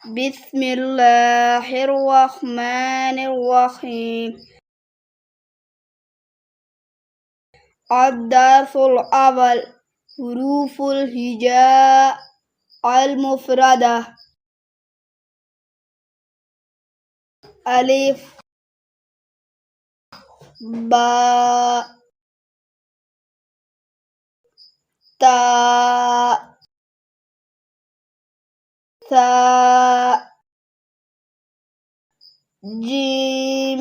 बिस्मिल्लाहिर्रहमानिर्रहीम। अद्दर्सुल अव्वल हुरूफुल हिजा अल मुफरदा। अलिफ बा ता सा जीम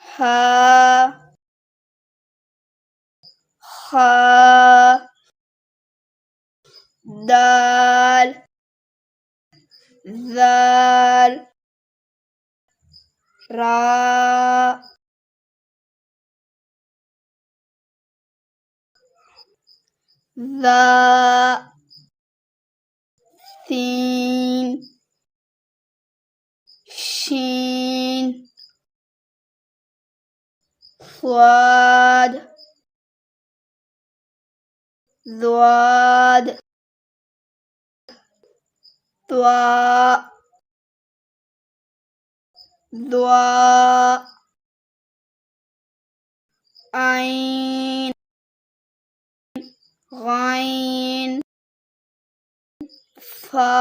हा खा दाल ज़ाल रा ज़ा सीन शीन स्वाद ज़्वाद त्वा द्वा आइन गाइन फा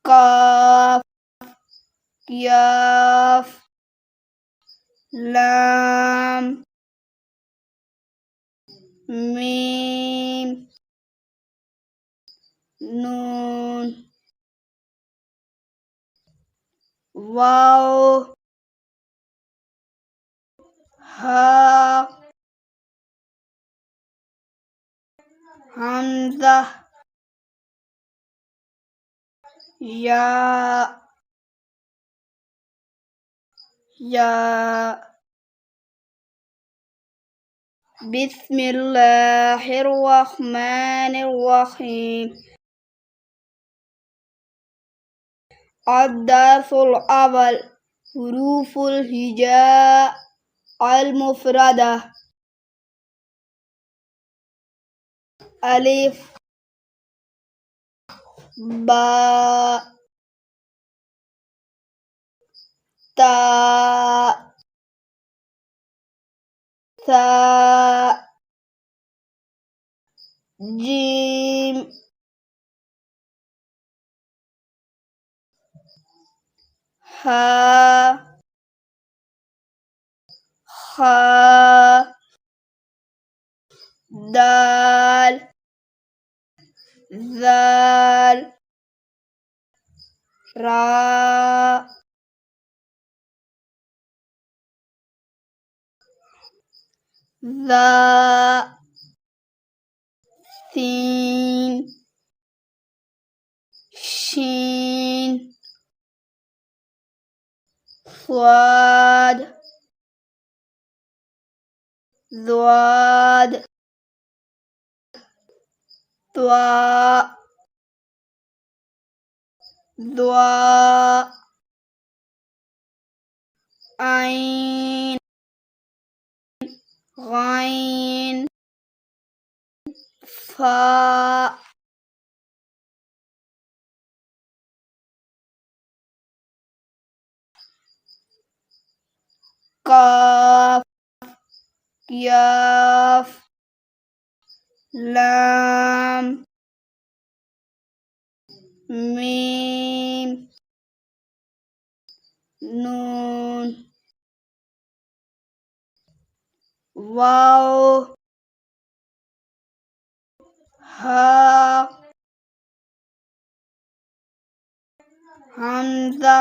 काफ याफ लाम मीम नून वाव हा हमज़ा या बिस्मिल्लाहिर्रहमानिर्रहीम। अद्दर्सुल अव्वल हुरूफुल हिजा अल मुफरदा। अलिफ बा ता सा जीम हा खा दाल ज़ाल रा ज़ा सीन शीन स्वाद ज़्वाद त्वा द्वा आइन गाइन फा काफ याफ लाम मीम नून वाव हा हमज़ा